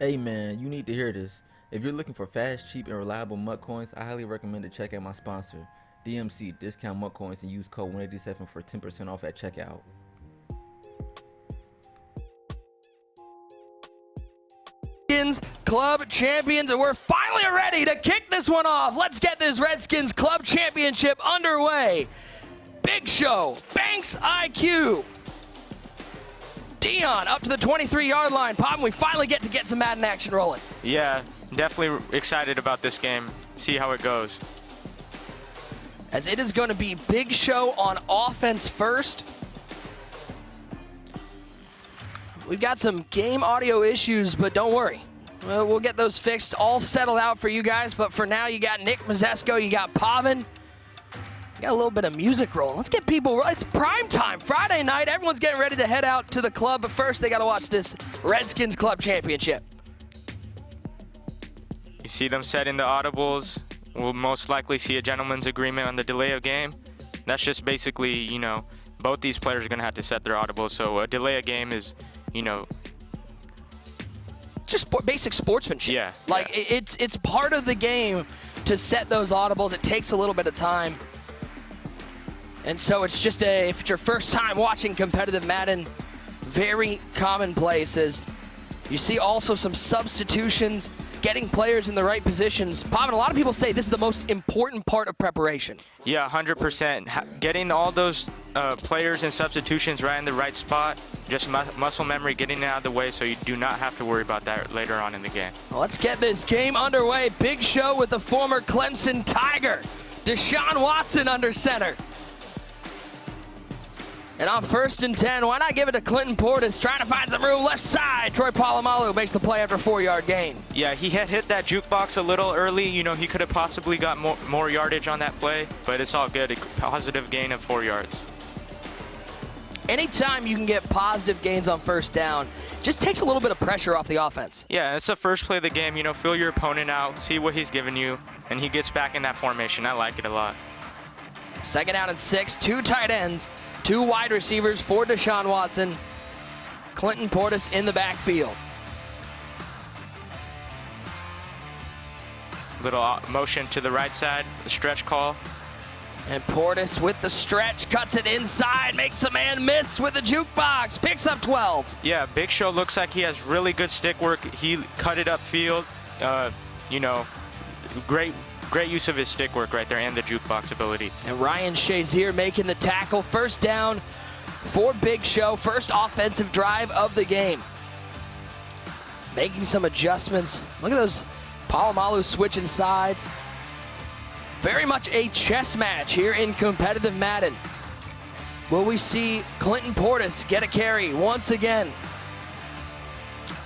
Hey man, you need to hear this. If you're looking for fast, cheap, and reliable MUT coins, I highly recommend to check out my sponsor, DMC, Discount MUT Coins, and use code 187 for 10% off at checkout. Redskins Club Champions, and we're finally ready to kick this one off. Let's get this Redskins Club Championship underway. Big Show, Banks IQ, Dion up to the 23-yard line. Pop, we finally get some Madden action rolling. Yeah, definitely excited about this game. See how it goes. As it is going to be Big Show on offense first. We've got some game audio issues, but don't worry. We'll get those fixed, all settled out for you guys. But for now, you got Nick Mazesco, you got Pavin. You got a little bit of music rolling. Let's get people, it's prime time, Friday night. Everyone's getting ready to head out to the club, but first they got to watch this Redskins Club Championship. You see them setting the audibles. We'll most likely see a gentleman's agreement on the delay of game. That's just basically, you know, both these players are going to have to set their audibles. So a delay of game is, you know, just basic sportsmanship. Yeah. Like, yeah. It's part of the game to set those audibles. It takes a little bit of time. And so it's just if it's your first time watching competitive Madden, very commonplace is you see also some substitutions, getting players in the right positions. Pavin, a lot of people say this is the most important part of preparation. Yeah, 100%. Getting all those players and substitutions right in the right spot, just muscle memory, getting it out of the way so you do not have to worry about that later on in the game. Well, let's get this game underway. Big Show with the former Clemson Tiger, Deshaun Watson under center. And on 1st and 10, why not give it to Clinton Portis, trying to find some room left side. Troy Polamalu makes the play after a 4-yard gain. Yeah, he had hit that jukebox a little early. You know, he could have possibly got more yardage on that play, but it's all good. A positive gain of 4 yards. Anytime you can get positive gains on first down, just takes a little bit of pressure off the offense. Yeah, it's the first play of the game. You know, feel your opponent out, see what he's giving you, and he gets back in that formation. I like it a lot. 2nd down and 6, 2 tight ends. 2 wide receivers for Deshaun Watson. Clinton Portis in the backfield. Little motion to the right side, the stretch call. And Portis with the stretch, cuts it inside, makes a man miss with the jukebox, picks up 12. Yeah, Big Show looks like he has really good stick work. He cut it upfield. You know, great use of his stick work right there and the jukebox ability. And Ryan Shazier making the tackle. 1st down for Big Show. First offensive drive of the game. Making some adjustments. Look at those Polamalu switching sides. Very much a chess match here in competitive Madden. Will we see Clinton Portis get a carry once again?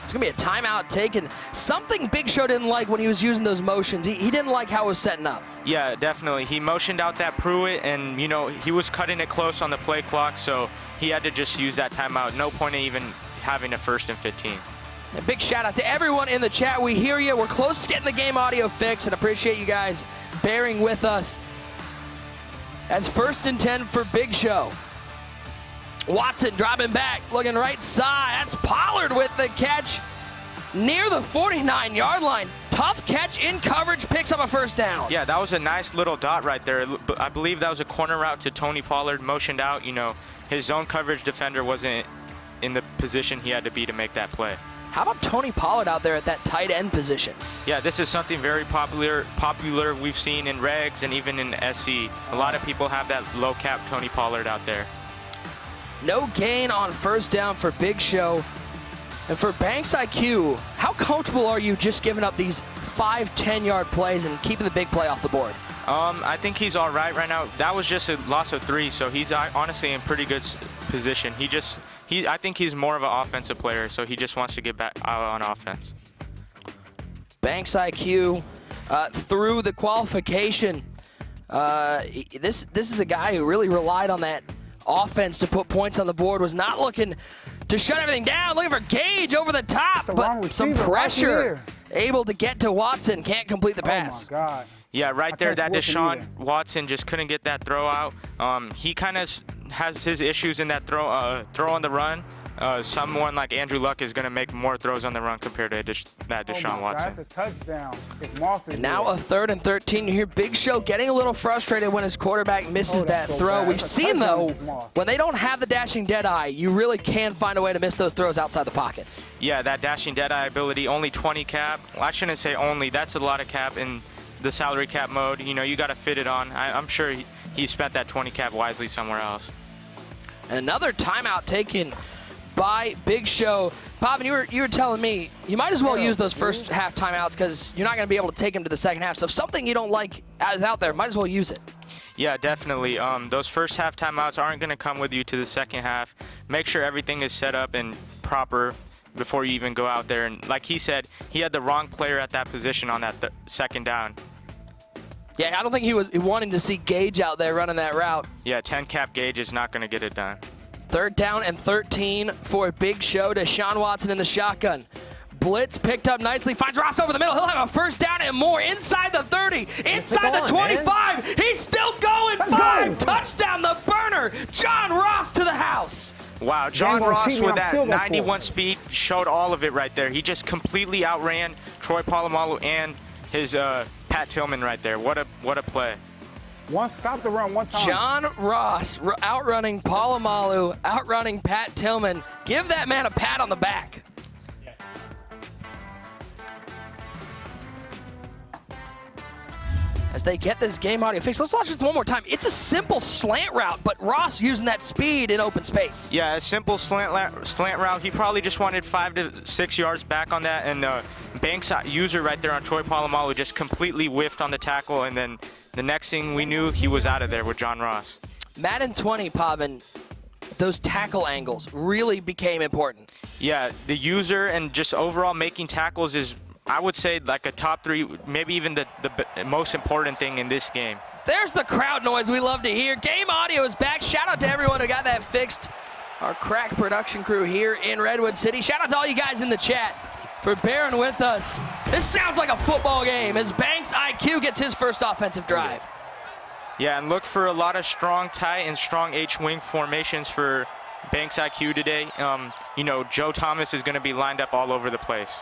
It's going to be a timeout taken. Something Big Show didn't like when he was using those motions. He didn't like how it was setting up. Yeah, definitely. He motioned out that Pruitt, and, you know, he was cutting it close on the play clock, so he had to just use that timeout. No point in even having a 1st and 15. A big shout out to everyone in the chat. We hear you. We're close to getting the game audio fixed, and appreciate you guys bearing with us. As 1st and 10 for Big Show. Watson dropping back, looking right side. That's Pollard with the catch near the 49-yard line. Tough catch in coverage, picks up a 1st down. Yeah, that was a nice little dot right there. I believe that was a corner route to Tony Pollard, motioned out. You know, his zone coverage defender wasn't in the position he had to be to make that play. How about Tony Pollard out there at that tight end position? Yeah, this is something very popular we've seen in regs and even in SC. A lot of people have that low cap Tony Pollard out there. No gain on 1st down for Big Show. And for Banks IQ, how comfortable are you just giving up these 5-10-yard plays and keeping the big play off the board? I think he's all right now. That was just a loss of 3, so he's honestly in pretty good position. I think he's more of an offensive player, so he just wants to get back out on offense. Banks IQ through the qualification. This is a guy who really relied on that offense to put points on the board, was not looking to shut everything down, looking for Gage over the top, but some pressure. Able to get to Watson, can't complete the pass. Oh my God. Yeah, right there, that Deshaun Watson just couldn't get that throw out. He kind of has his issues in that throw on the run. someone like Andrew Luck is going to make more throws on the run compared to that Deshaun Watson. That's a touchdown. If Moss is And now a 3rd and 13. You hear Big Show getting a little frustrated when his quarterback misses that throw. We've seen, though, when they don't have the dashing deadeye, you really can find a way to miss those throws outside the pocket. Yeah, that dashing deadeye ability, only 20 cap. Well, I shouldn't say only. That's a lot of cap in the salary cap mode. You know, you got to fit it on. I'm sure he spent that 20 cap wisely somewhere else. And another timeout taken by Big Show. Bob, you were telling me you might as well use those first half timeouts because you're not going to be able to take them to the second half. So if something you don't like is out there, might as well use it. Yeah, definitely. Those first half timeouts aren't going to come with you to the second half. Make sure everything is set up and proper before you even go out there. And like he said, he had the wrong player at that position on that second down. Yeah, I don't think he was wanting to see Gage out there running that route. Yeah, 10 cap Gage is not going to get it done. 3rd down and 13 for Big Show. Deshaun Watson in the shotgun. Blitz picked up nicely, finds Ross over the middle. He'll have a 1st down and more inside the 30, inside the 25. Man. He's still going. Let's 5. go. Touchdown, the burner. John Ross to the house. Wow, John Ross with that 91 speed showed all of it right there. He just completely outran Troy Polamalu and his Pat Tillman right there. What a play. Stop the run one time. John Ross outrunning Polamalu, outrunning Pat Tillman. Give that man a pat on the back. As they get this game audio fixed, let's watch this one more time. It's a simple slant route, but Ross using that speed in open space. Yeah, a simple slant route. He probably just wanted 5 to 6 yards back on that, and Banks user right there on Troy Polamalu just completely whiffed on the tackle, and then the next thing we knew, he was out of there with John Ross. Madden 20, Pavin, those tackle angles really became important. Yeah, the user and just overall making tackles is, I would say, like a top 3, maybe even the most important thing in this game. There's the crowd noise we love to hear. Game audio is back. Shout out to everyone who got that fixed. Our crack production crew here in Redwood City. Shout out to all you guys in the chat for bearing with us. This sounds like a football game as Banks IQ gets his first offensive drive. Yeah, and look for a lot of strong tight and strong H-wing formations for Banks IQ today. You know, Joe Thomas is going to be lined up all over the place.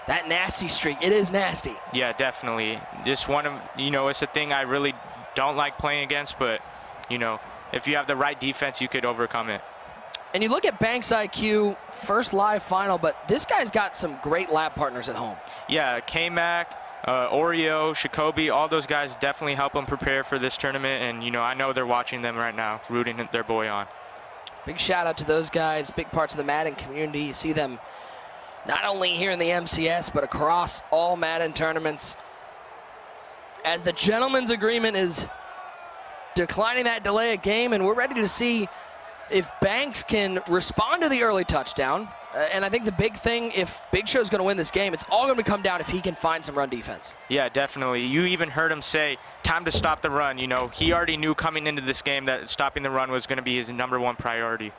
That nasty streak, it is nasty. Yeah, definitely. Just one of, you know, it's a thing I really don't like playing against, but, you know, if you have the right defense, you could overcome it. And you look at Banks IQ, first live final, but this guy's got some great lab partners at home. Yeah, K-Mac, Oreo, Shikobi, all those guys definitely help them prepare for this tournament, and, you know, I know they're watching them right now, rooting their boy on. Big shout out to those guys, big parts of the Madden community. You see them not only here in the MCS, but across all Madden tournaments. As the gentleman's agreement is declining that delay of game, and we're ready to see if Banks can respond to the early touchdown. And I think the big thing, if Big Show's going to win this game, it's all going to come down if he can find some run defense. Yeah, definitely. You even heard him say, time to stop the run. You know, he already knew coming into this game that stopping the run was going to be his #1 priority.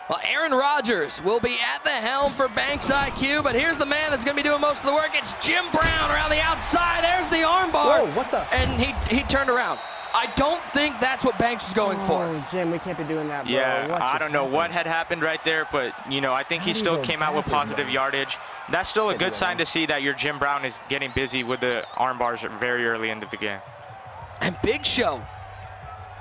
Well, Aaron Rodgers will be at the helm for Banks IQ, but here's the man that's going to be doing most of the work. It's Jim Brown around the outside. There's the armbar. Whoa, what the? And he turned around. I don't think that's what Banks was going for. Oh, Jim, we can't be doing that, bro. Yeah, I don't know what had happened right there, but, you know, I think he still came out with positive yardage. That's still a good sign to see that your Jim Brown is getting busy with the arm bars very early into the game. And Big Show,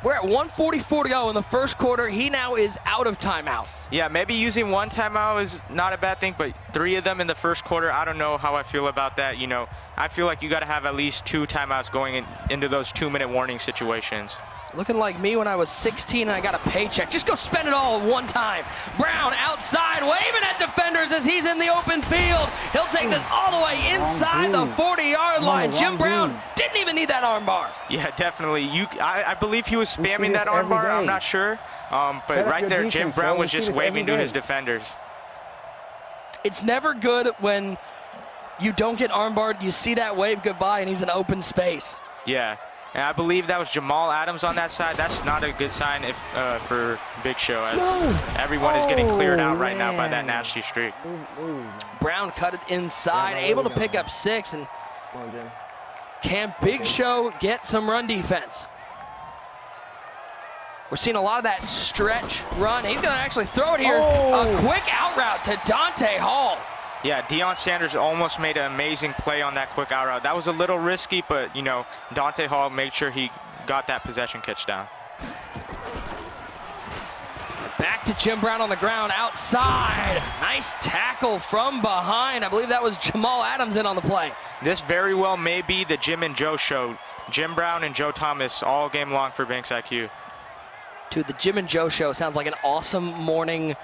we're at 1:44 to go in the first quarter. He now is out of timeouts. Yeah, maybe using one timeout is not a bad thing, but 3 of them in the first quarter, I don't know how I feel about that. You know, I feel like you got to have at least 2 timeouts going into those 2-minute warning situations. Looking like me when I was 16 and I got a paycheck. Just go spend it all at one time. Brown outside, waving at defenders as he's in the open field. He'll take this all the way inside the 40-yard line. Jim Brown didn't even need that arm bar. Yeah, definitely. I believe he was spamming that arm bar. I'm not sure. But right there, Jim Brown was just waving to his defenders. It's never good when you don't get arm barred. You see that wave goodbye and he's in open space. Yeah. And I believe that was Jamal Adams on that side. That's not a good sign for Big Show, as everyone is getting cleared out right now by that nasty streak. Brown cut it inside, able to pick up 6. And can Big Show get some run defense? We're seeing a lot of that stretch run. He's going to actually throw it here. A quick out route to Dante Hall. Yeah, Deion Sanders almost made an amazing play on that quick out route. That was a little risky, but, you know, Dante Hall made sure he got that possession catch down. Back to Jim Brown on the ground outside. Nice tackle from behind. I believe that was Jamal Adams in on the play. This very well may be the Jim and Joe show. Jim Brown and Joe Thomas all game long for Banks IQ. Dude, the Jim and Joe show sounds like an awesome morning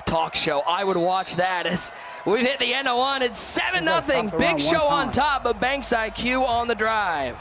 talk show. I would watch that as we've hit the end of one. It's 7-0. Big Show on top, but Banks IQ on the drive.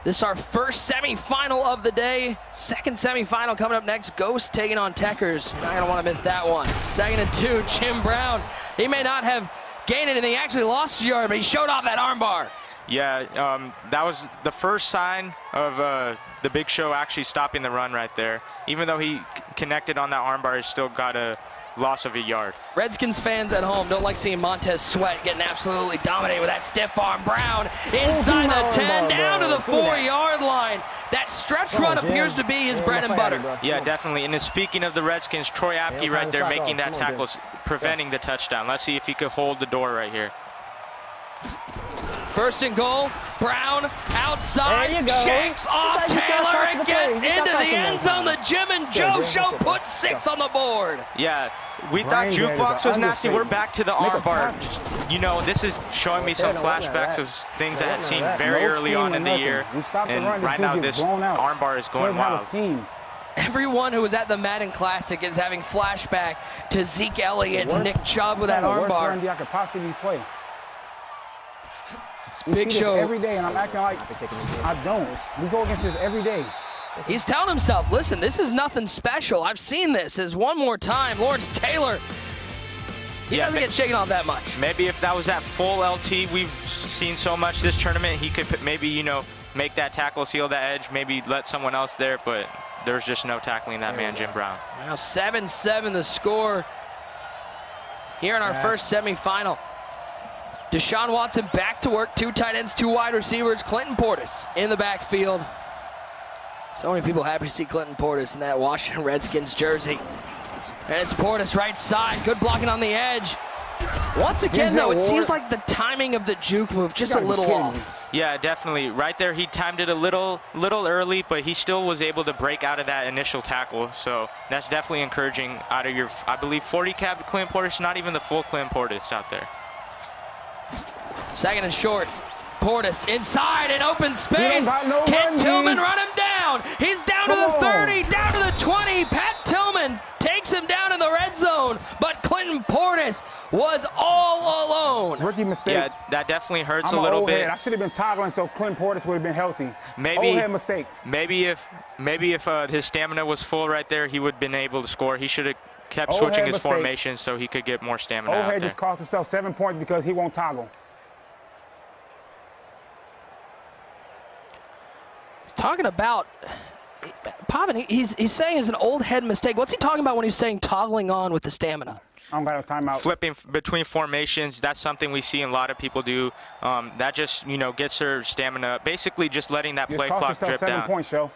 This is our first semifinal of the day. Second semifinal coming up next. Ghost taking on Techers. You're not going to want to miss that one. 2nd and 2, Jim Brown. He may not have gained anything. He actually lost a yard, but he showed off that armbar. Yeah, that was the first sign of the Big Show actually stopping the run right there. Even though he connected on that armbar, he still got a loss of a yard. Redskins fans at home don't like seeing Montez Sweat getting absolutely dominated with that stiff arm. Brown inside the 10, down to the 4-yard line. That stretch run appears to be his bread and butter. Yeah, definitely. And then speaking of the Redskins, Troy Apke right there making that tackle, preventing the touchdown. Let's see if he could hold the door right here. 1st and goal. Brown outside, shakes off Taylor and gets into the end zone. The Jim and Joe show puts 6 on the board. Yeah, we thought jukebox was nasty. We're back to the armbar. You know, this is showing me some flashbacks of things I had seen very early on in the year. And right now this armbar is going wild. Everyone who was at the Madden Classic is having flashback to Zeke Elliott and Nick Chubb with that armbar. I could possibly play. Big Show every day, and I'm acting like I don't. We go against this every day. He's telling himself, listen, this is nothing special. I've seen this. As one more time, Lawrence Taylor, he doesn't get shaken off that much. Maybe if that was that full LT we've seen so much this tournament, he could maybe, you know, make that tackle, seal that edge, maybe let someone else there, but there's just no tackling that man, Jim Brown. Now 7-7 the score here in our first semifinal. Deshaun Watson back to work, 2 tight ends, 2 wide receivers. Clinton Portis in the backfield. So many people happy to see Clinton Portis in that Washington Redskins jersey. And it's Portis right side, good blocking on the edge. Once again though, it seems like the timing of the juke move just a little off. Yeah, definitely. Right there, he timed it a little early, but he still was able to break out of that initial tackle. So that's definitely encouraging out of your, I believe, 40 cap Clinton Portis, not even the full Clinton Portis out there. 2nd and short. Portis inside in open space. Can Tillman run him down? He's down to the 30, down to the 20. Pat Tillman takes him down in the red zone, but Clinton Portis was all alone. Rookie mistake. Yeah, that definitely hurts a little bit. I should have been toggling so Clinton Portis would have been healthy. Maybe old head mistake. Maybe if his stamina was full right there, he would have been able to score. He should have kept switching his formation so he could get more stamina out there. Old head just cost himself 7 points because he won't toggle. Talking about Poppin, he's saying it's an old head mistake. What's he talking about when he's saying toggling on with the stamina? I don't got a timeout. Flipping between formations, that's something we see a lot of people do. That just, you know, gets their stamina. Basically just letting that play clock drip down. 7 points, Show.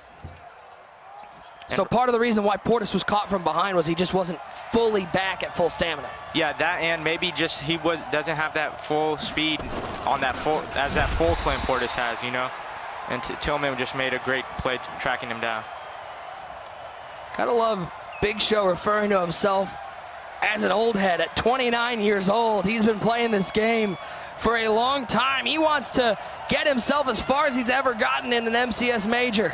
So part of the reason why Portis was caught from behind was he just wasn't fully back at full stamina. Yeah, that, and maybe just he doesn't have that full speed on that full Clinton Portis has, you know. And Tillman just made a great play tracking him down. Gotta love Big Show referring to himself as an old head at 29 years old. He's been playing this game for a long time. He wants to get himself as far as he's ever gotten in an MCS major.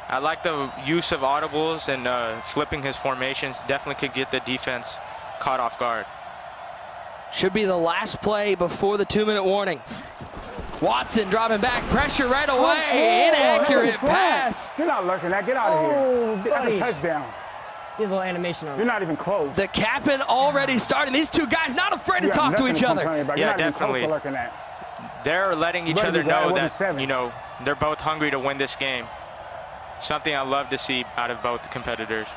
I like the use of audibles and flipping his formations. Definitely could get the defense caught off guard. Should be the last play before the 2-minute warning. Watson dropping back, pressure right away, inaccurate pass. You're not lurking that, get out of here. That's a touchdown. Get a little animation on it. You're not even close. The captain already starting. These two guys not afraid to talk to each other. Yeah, definitely. They're letting each other know that, you know, they're both hungry to win this game. Something I love to see out of both competitors.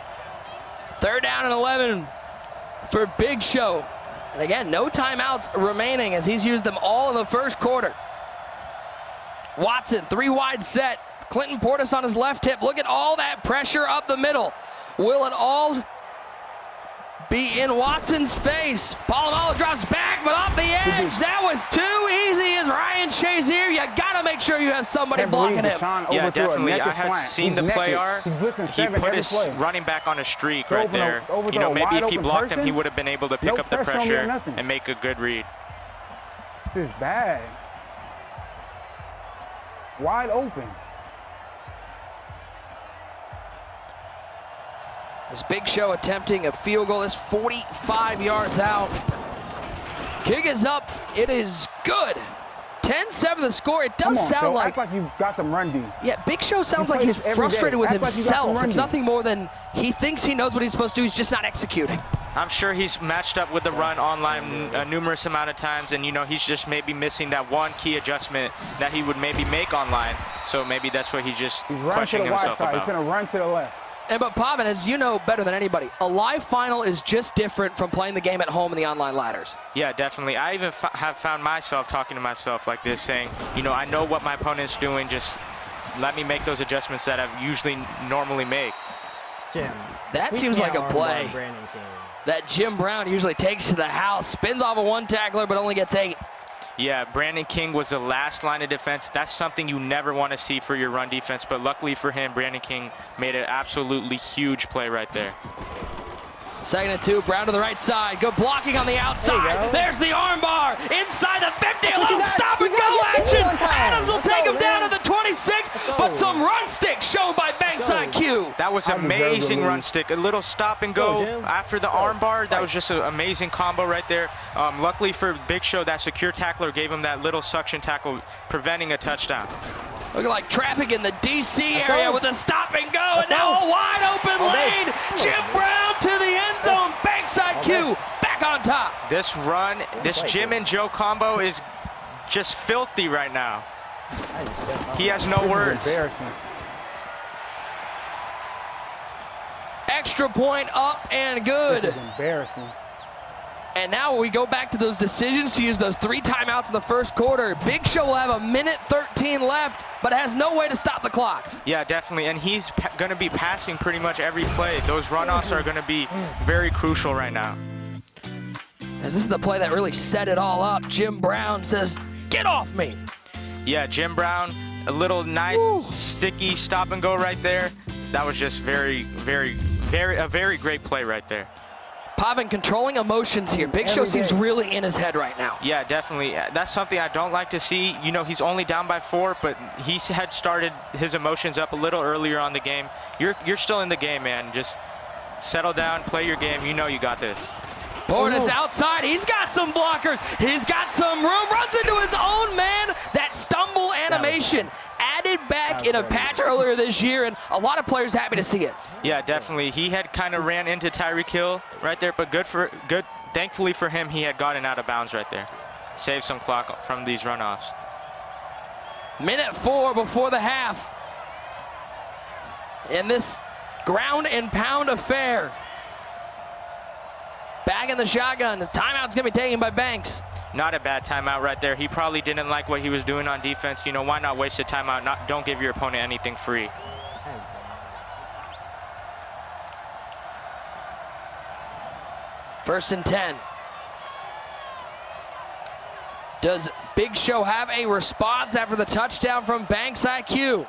3rd down and 11 for Big Show. And again, no timeouts remaining as he's used them all in the first quarter. Watson, 3 wide set. Clinton Portis on his left hip. Look at all that pressure up the middle. Will it all be in Watson's face? Polamalu drops back, but off the edge. That was too easy as Ryan Shazier. You gotta make sure you have somebody blocking him. Yeah, definitely. I had seen the play art. He's blitzing He 7 put every his play. running back on a streak right there. You know, maybe if he blocked him, he would have been able to pick up the pressure and make a good read. This is bad. Wide open. This Big Show attempting a field goal. Is 45 yards out. Kick is up. It is good. 10-7 the score. It does sound like... Act like you got some run D. Yeah, Big Show sounds like he's frustrated with himself. It's nothing more than he thinks he knows what he's supposed to do. He's just not executing. I'm sure he's matched up with the run online a numerous amount of times, and, you know, he's just maybe missing that one key adjustment that he would maybe make online. So maybe that's what he's just questioning himself about. He's going to run to the left. But Pavin, as you know better than anybody, a live final is just different from playing the game at home in the online ladders. Yeah, definitely. I even have found myself talking to myself like this, saying, you know, I know what my opponent's doing, just let me make those adjustments that I usually normally make. Jim, that seems like a play that Jim Brown usually takes to the house, spins off a one tackler, but only gets 8. Yeah, Brandon King was the last line of defense. That's something you never want to see for your run defense, but luckily for him, Brandon King made an absolutely huge play right there. 2nd and 2, Brown to the right side. Good blocking on the outside. There's the arm bar. Inside the 50, a little stop and go action. Adams will take him down to the 26, but some run stick shown by Banks IQ. That was amazing run stick. A little stop and go after the arm bar. That was just an amazing combo right there. Luckily for Big Show, that secure tackler gave him that little suction tackle, preventing a touchdown. Looking like traffic in the DC area with a stop and go, and now a wide open lane. Jim Brown to the end zone. Banks IQ back on top. This run, this Jim and Joe combo is just filthy right now. He has no words. Extra point up and good. This is embarrassing. And now we go back to those decisions to use those 3 timeouts in the first quarter. Big Show will have 1:13 left, but has no way to stop the clock. Yeah, definitely, and he's going to be passing pretty much every play. Those runoffs are going to be very crucial right now. As this is the play that really set it all up. Jim Brown says, "Get off me." Yeah, Jim Brown, a little nice, sticky stop and go right there. That was just a very great play right there. Pavin controlling emotions here. Big Show seems really in his head right now. Yeah, definitely. That's something I don't like to see. You know, he's only down by 4, but he had started his emotions up a little earlier on the game. You're still in the game, man. Just settle down, play your game. You know you got this. Portis outside. He's got some blockers. He's got some room. Runs into his own man. That stumble animation added back in a patch earlier this year, and a lot of players happy to see it. Yeah, definitely. He had kind of ran into Tyreek Hill right there, but thankfully for him, he had gotten out of bounds right there. Saved some clock from these runoffs. 1:04 before the half in this ground and pound affair. Back in the shotgun. The timeout's going to be taken by Banks. Not a bad timeout right there. He probably didn't like what he was doing on defense. You know, why not waste a timeout? Don't give your opponent anything free. First and 10. Does Big Show have a response after the touchdown from Banks IQ?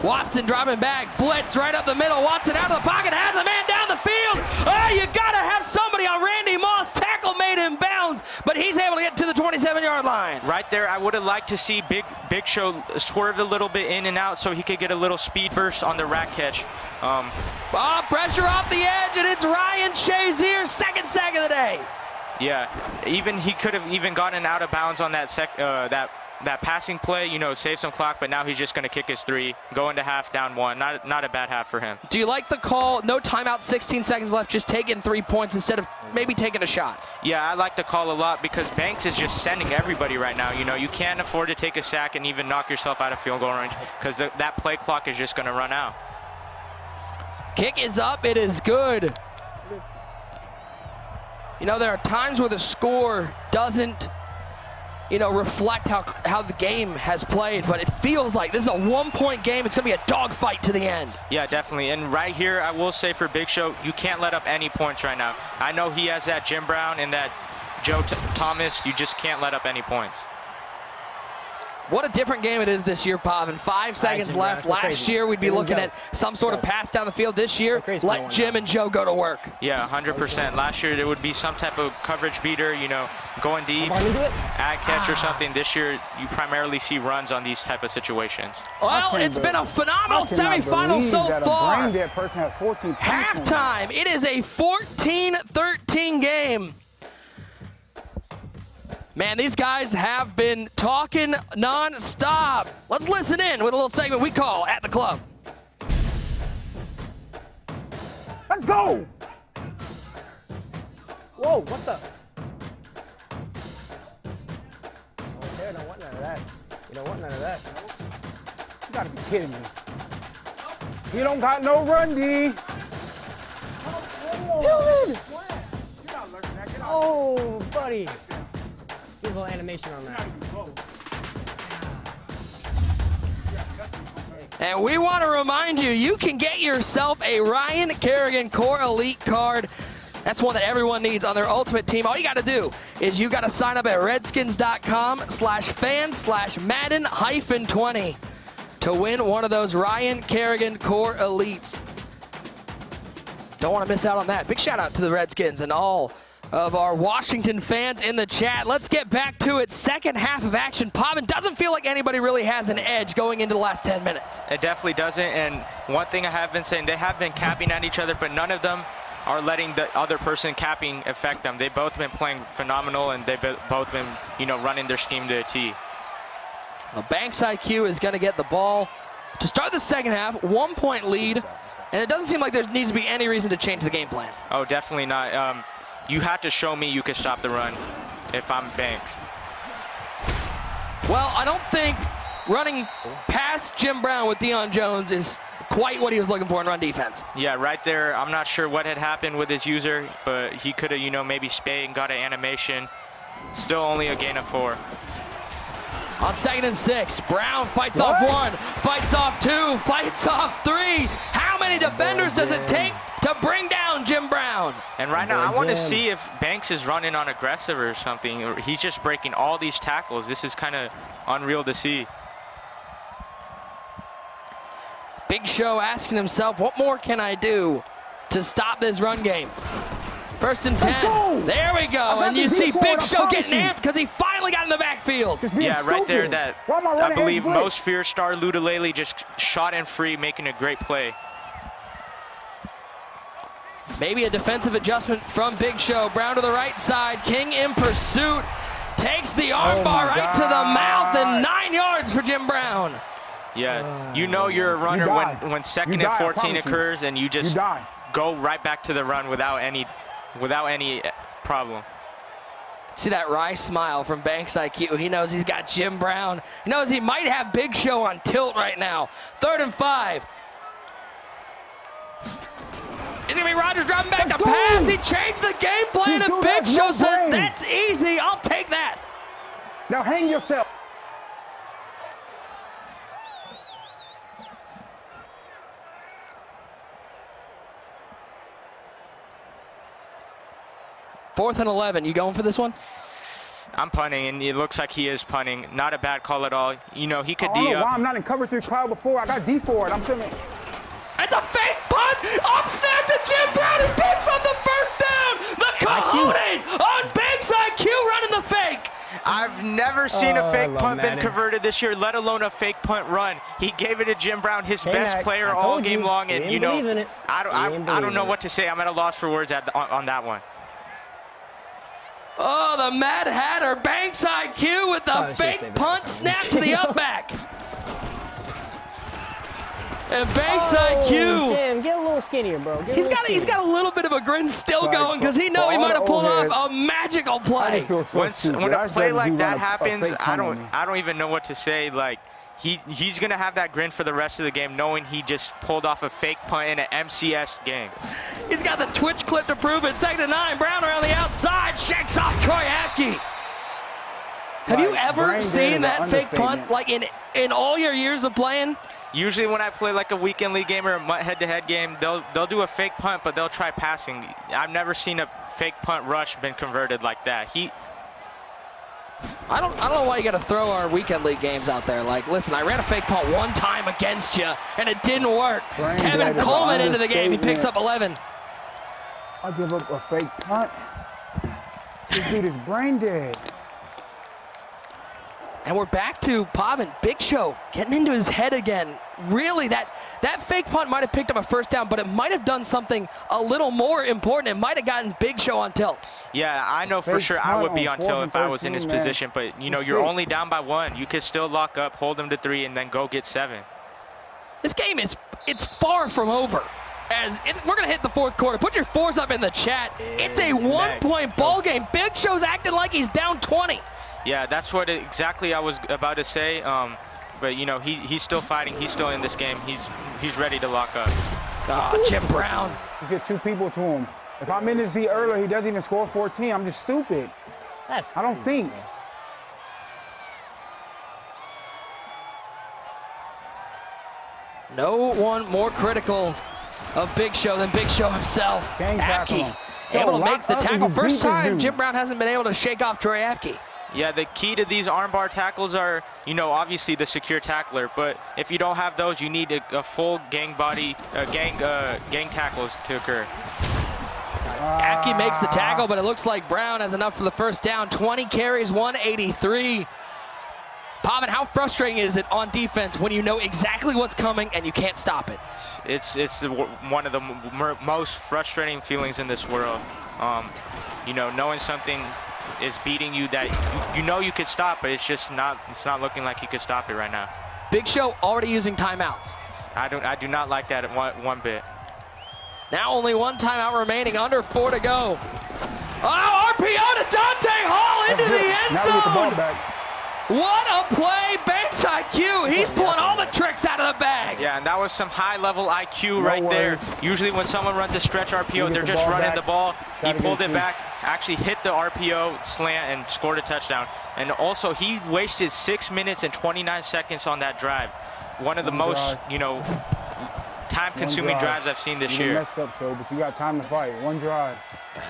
Watson dropping back, blitz right up the middle. Watson out of the pocket, has a man down the field. Oh, you gotta have somebody on Randy Moss. Tackle made in bounds, but he's able to get to the 27-yard line. Right there, I would have liked to see Big Show swerve a little bit in and out so he could get a little speed burst on the rack catch. Pressure off the edge, and it's Ryan Shazier, 2nd sack of the day. Yeah, he could have even gotten out of bounds on that that passing play, you know, save some clock, but now he's just going to kick his 3, go into half, down 1. Not a bad half for him. Do you like the call? No timeout, 16 seconds left, just taking 3 points instead of maybe taking a shot. Yeah, I like the call a lot because Banks is just sending everybody right now. You know, you can't afford to take a sack and even knock yourself out of field goal range because that play clock is just going to run out. Kick is up. It is good. You know, there are times where the score doesn't reflect how the game has played, but it feels like this is a one-point game. It's going to be a dogfight to the end. Yeah, definitely. And right here, I will say for Big Show, you can't let up any points right now. I know he has that Jim Brown and that Joe Thomas. You just can't let up any points. What a different game it is this year, Pav. And 5 seconds left. Last year, we'd be looking at some sort of pass down the field. This year, let Jim and Joe go to work. Yeah, 100%. Last year, there would be some type of coverage beater, going deep, ad catch or something. This year, you primarily see runs on these type of situations. Well, it's been a phenomenal semifinal so far. Halftime, Halftime, it is a 14-13 game. Man, these guys have been talking non-stop. Let's listen in with a little segment we call At the Club. Let's go! Whoa, what the? Okay, I don't want none of that. You don't want none of that. You gotta be kidding me. He don't got no run, D. Dude! Oh, buddy. Give a little animation on that. And we want to remind you, you can get yourself a Ryan Kerrigan Core Elite card. That's one that everyone needs on their ultimate team. All you got to do is you got to sign up at redskins.com/fan/Madden-20 to win one of those Ryan Kerrigan Core Elites. Don't want to miss out on that. Big shout out to the Redskins and all of our Washington fans in the chat. Let's get back to it. Second half of action. Pavin, doesn't feel like anybody really has an edge going into the last 10 minutes. It definitely doesn't. And one thing I have been saying, they have been capping at each other, but none of them are letting the other person capping affect them. They've both been playing phenomenal, and they've both been, running their scheme to a T. Well, Banks IQ is going to get the ball to start the second half. 1-point lead. And it doesn't seem like there needs to be any reason to change the game plan. Oh, definitely not. You have to show me you can stop the run if I'm Banks. Well, I don't think running past Jim Brown with Deion Jones is quite what he was looking for in run defense. Yeah, right there. I'm not sure what had happened with his user, but he could have, maybe spayed and got an animation. Still only a gain of 4. On 2nd and 6, Brown fights off 1, fights off 2, fights off 3. How many defenders does it take to bring down Jim Brown? And right now, I want to see if Banks is running on aggressive or something, or he's just breaking all these tackles. This is kind of unreal to see. Big Show asking himself, what more can I do to stop this run game? 1st and 10. There we go. And you see Big Show getting amped because he finally got in the backfield. Yeah, right there. That I believe most fear star Ludalele just shot in free, making a great play. Maybe a defensive adjustment from Big Show. Brown to the right side. King in pursuit. Takes the armbar right to the mouth, and 9 yards for Jim Brown. Yeah, you're a runner when 2nd and 14 occurs, and you just go right back to the run without any problem. See that wry smile from Banks IQ. He knows he's got Jim Brown. He knows he might have Big Show on tilt right now. 3rd and 5. It's going to be Rodgers dropping back to pass. He changed the game plan, and Big Show said, that's easy. I'll take that. Now hang yourself. Fourth and 11. You going for this one? I'm punting, and it looks like he is punting. Not a bad call at all. He could I don't know why I'm not in cover 3 cloud before. I got D for it. I'm telling you. It's a fake punt. Up snap to Jim Brown. He picks up the first down. The cojones on Banks IQ running the fake. I've never seen a fake punt been converted this year, let alone a fake punt run. He gave it to Jim Brown, his best player all game long, and I don't know what to say. I'm at a loss for words on that one. Oh, the Mad Hatter, Banks IQ with the fake punt snap to the up back. And Banks IQ. Jim, get a little skinnier, bro. He's got a little bit of a grin still going because he knows he might have pulled off a magical play. When a play like that happens, I don't even know what to say. Like he's gonna have that grin for the rest of the game, knowing he just pulled off a fake punt in an MCS game. He's got the Twitch clip to prove it. 2nd and 9, Brown around the outside, shakes off Troy Apke. Have you Like, ever brain dead seen is an that fake punt, understatement. like in all your years of playing? Usually when I play like a weekend league game or a head-to-head game, they'll do a fake punt, but they'll try passing. I've never seen a fake punt rush been converted like that. I don't know why you got to throw our weekend league games out there. Like, listen, I ran a fake punt one time against you, and it didn't work. Brain dead Tevin is an Coleman into the game. He picks up understatement. 11. I give up a fake punt. This dude is brain dead. And we're back to Pavin. Big Show getting into his head again. Really, that fake punt might have picked up a first down, but it might have done something a little more important. It might have gotten Big Show on tilt. Yeah, I know for Fake sure I punt would be on on tilt 4th if I was in and his 13, man. position, but you know, That's you're it. only down by 1. You could still lock up, hold them to 3, and then go get 7. This game it's far from over. We're going to hit the 4th quarter. Put your 4s up in the chat. It's a 1-point ball game. Big Show's acting like he's down 20. Yeah, that's what exactly I was about to say. But you know, he's still fighting. He's still in this game. He's ready to lock up. Oh, Jim Brown. You get 2 people to him. If I'm in this D earlier, he doesn't even score 14. I'm just stupid. That's I don't think. No one more critical of Big Show than Big Show himself. Gang tackle Apke him. able to Yo, make lock the up and tackle. you First beat this time dude. Jim Brown hasn't been able to shake off Troy Apke. Yeah, the key to these armbar tackles are, you know, obviously the secure tackler. But if you don't have those, you need a full gang tackles to occur. Apke makes the tackle, but it looks like Brown has enough for the first down. 20 carries, 183. Pavin, how frustrating is it on defense when you know exactly what's coming and you can't stop it? It's one of the most frustrating feelings in this world. You know, knowing something is beating you that you know you could stop, but it's not looking like you could stop it right now. Big Show already using timeouts. I do not like that one bit. Now only 1 timeout remaining, under 4 to go. Oh, RPO to Dante Hall into the end Now we get the ball zone. back. What a play, Banks IQ. He's pulling all the tricks out of the bag. Yeah, and that was some high-level IQ No right there. worries. Usually when someone runs a stretch RPO, get they're the just ball running back. the ball. He Gotta pulled get it two. back, actually hit the RPO slant and scored a touchdown. And also, he wasted 6 minutes and 29 seconds on that drive. One of the most, drive. you know, time-consuming drives I've seen this You year. messed up, Show, but you got time to fight. 1 drive.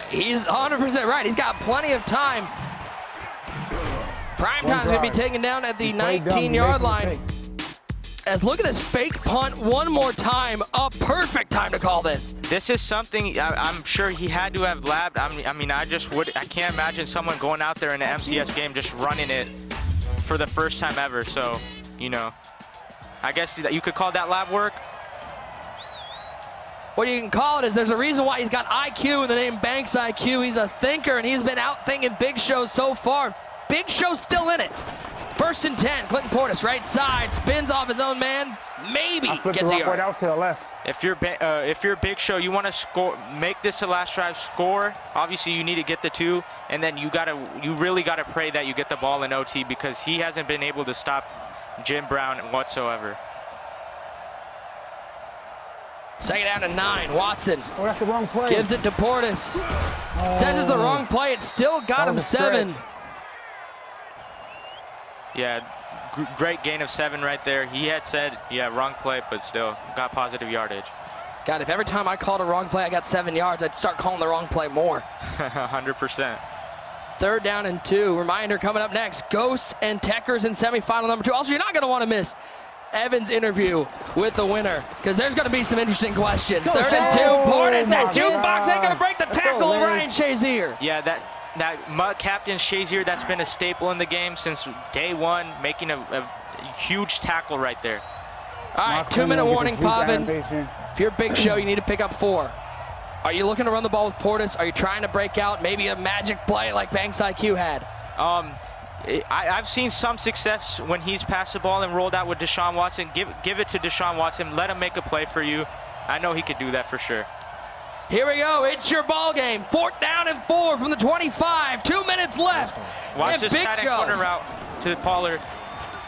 He's 100% right. He's got plenty of time. Prime One time's going to be drive. taken down at the You played dumb, you made 19-yard some line. mistakes. As look at this fake punt one more time. A perfect time to call this. This is something I'm sure he had to have labbed. I mean, I can't imagine someone going out there in an MCS game just running it for the first time ever. So, you know, I guess you could call that lab work. What you can call it is there's a reason why he's got IQ in the name Banks IQ. He's a thinker, and he's been out thinking Big Show so far. Big Show's still in it. 1st and 10. Clinton Portis, right side, spins off his own man. Maybe I flipped the gets a rock right yard. out to the left. If you're Big Show, you want to score, make this the last drive, score. Obviously, you need to get the 2, and then you really gotta pray that you get the ball in OT because he hasn't been able to stop Jim Brown whatsoever. 2nd down and 9. Watson Oh, that's the wrong play. gives it to Portis. Says it's the wrong play. It still got That him was a 7. stretch. Yeah, great gain of 7 right there. He had said, yeah, wrong play, but still got positive yardage. God, if every time I called a wrong play, I got 7 yards, I'd start calling the wrong play more. 100%. 3rd down and 2. Reminder coming up next. Ghosts and Techers in semifinal number 2. Also, you're not going to want to miss Evan's interview with the winner because there's going to be some interesting questions. 3rd and 2. Portis, that my jukebox ain't going to God. break the Let's go, tackle of man. Ryan Shazier. Yeah, that Mutt Captain Shazier, that's been a staple in the game since day 1, making a huge tackle right there. All right, Knock 2-minute him in, warning, get the juke Pavin. animation. If you're Big Show, you need to pick up 4. Are you looking to run the ball with Portis? Are you trying to break out maybe a magic play like Banks IQ had? I've seen some success when he's passed the ball and rolled out with Deshaun Watson. Give it to Deshaun Watson. Let him make a play for you. I know he could do that for sure. Here we go. It's your ball game. 4th down and 4 from the 25. 2 minutes left. Watch And this Big pattern Show corner route to Pollard.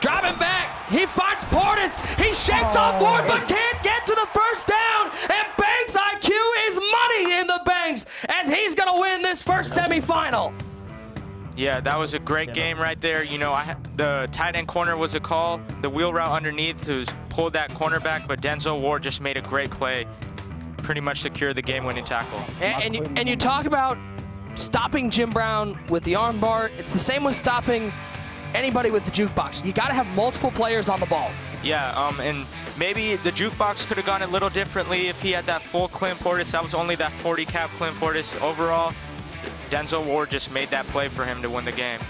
driving back. He finds Portis. He shakes off Ward, but can't get to the first down. And Banks IQ is money in the banks as he's going to win this first semifinal. Yeah, that was a great game right there. You know, the tight end corner was a call. The wheel route underneath was pulled that cornerback, but Denzel Ward just made a great play. Pretty much secured the game-winning tackle. And you talk about stopping Jim Brown with the arm bar. It's the same with stopping anybody with the jukebox. You got to have multiple players on the ball. Yeah, and maybe the jukebox could have gone a little differently if he had that full Clint Portis. That was only that 40 cap Clint Portis. Overall, Denzel Ward just made that play for him to win the game.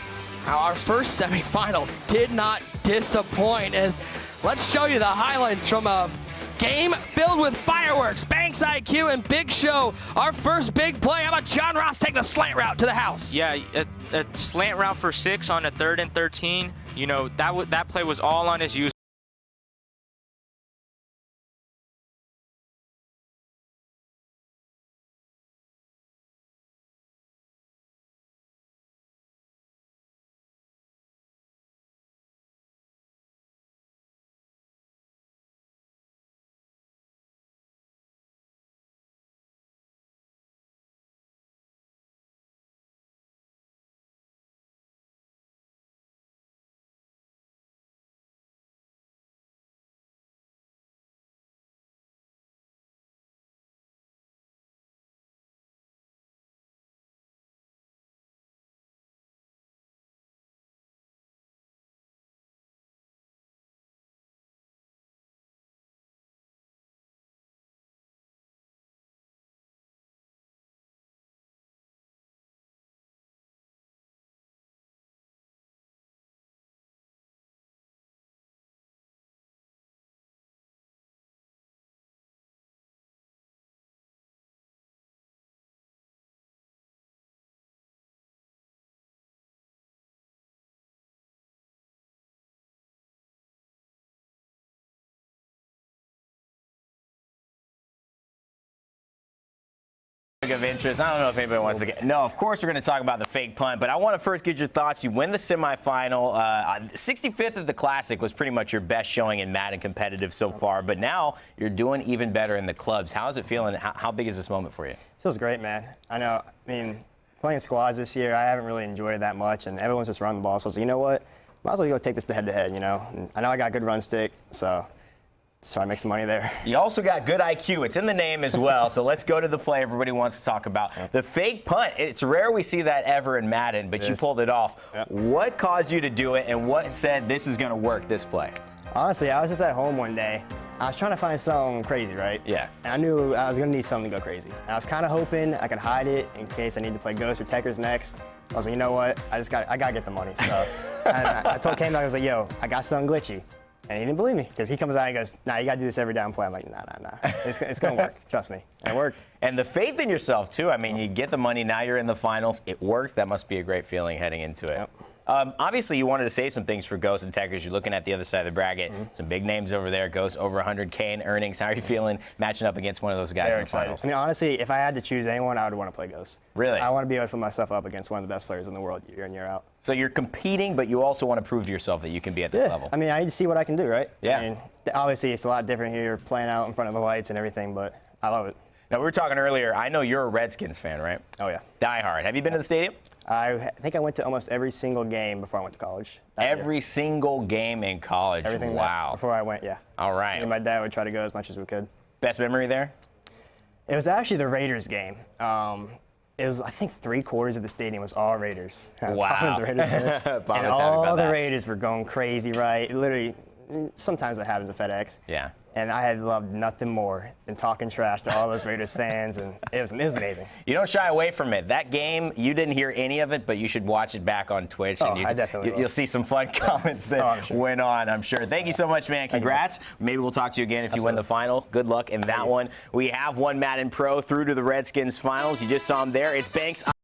Now, our first semifinal did not disappoint. As let's show you the highlights from a game filled with fireworks, Banks IQ, and Big Show. Our first big play. How about John Ross take the slant route to the house? Yeah, a slant route for 6 on a 3rd and 13. You know, that play was all on his use. Of interest. I don't know if anybody wants to get. No, of course we're going to talk about the fake punt, but I want to first get your thoughts. You win the semifinal. 65th at the Classic was pretty much your best showing in Madden competitive so far, but now you're doing even better in the clubs. How is it feeling? How big is this moment for you? Feels great, man. I know. I mean, playing squads this year, I haven't really enjoyed it that much, and everyone's just running the ball. So I was like, you know what? Might as well go take this head-to-head, you know? And I know I got a good run stick, so try to make some money there. You also got good IQ. It's in the name as well. So let's go to the play everybody wants to talk about. The fake punt. It's rare we see that ever in Madden, but you pulled it off. Yep. What caused you to do it, and what said this is going to work, this play? Honestly, I was just at home one day. I was trying to find something crazy, right? Yeah. And I knew I was going to need something to go crazy. And I was kind of hoping I could hide it in case I need to play Ghost or Techers next. I was like, you know what? I got to get the money. So and I told Kane, I was like, yo, I got something glitchy. And he didn't believe me because he comes out and goes, nah, you got to do this every down play. I'm like, nah. It's going to work. Trust me. And it worked. And the faith in yourself, too. I mean, you get the money. Now you're in the finals. It worked. That must be a great feeling heading into it. Yep. Obviously, you wanted to say some things for Ghost and Techers. You're looking at the other side of the bracket. Some big names over there. Ghost over 100K in earnings. How are you feeling matching up against one of those guys Very in the excited. finals? I mean, honestly, if I had to choose anyone, I would want to play Ghost. Really? I want to be able to put myself up against one of the best players in the world year in, year out. So you're competing, but you also want to prove to yourself that you can be at this level. I mean, I need to see what I can do, right? Yeah. I mean, obviously, it's a lot different here, playing out in front of the lights and everything, but I love it. Now, we were talking earlier. I know you're a Redskins fan, right? Oh, yeah. Die hard. Have you been to the stadium? I think I went to almost every single game before I went to college. Every single game in college. Everything. Wow. Before I went, yeah. All right. Me and my dad would try to go as much as we could. Best memory there? It was actually the Raiders game. It was, I think, 3/4 of the stadium was all Raiders. Wow. Raiders and all the Raiders were going crazy, right? Literally, sometimes it happens at FedEx. Yeah. And I had loved nothing more than talking trash to all those Raiders fans, and it was amazing. You don't shy away from it. That game, you didn't hear any of it, but you should watch it back on Twitch. Oh, and I definitely will. You'll see some fun comments that went on, I'm sure. Thank you so much, man. Congrats. Maybe we'll talk to you again if you win the final. Good luck in that one. We have one Madden Pro through to the Redskins finals. You just saw him there. It's Banks.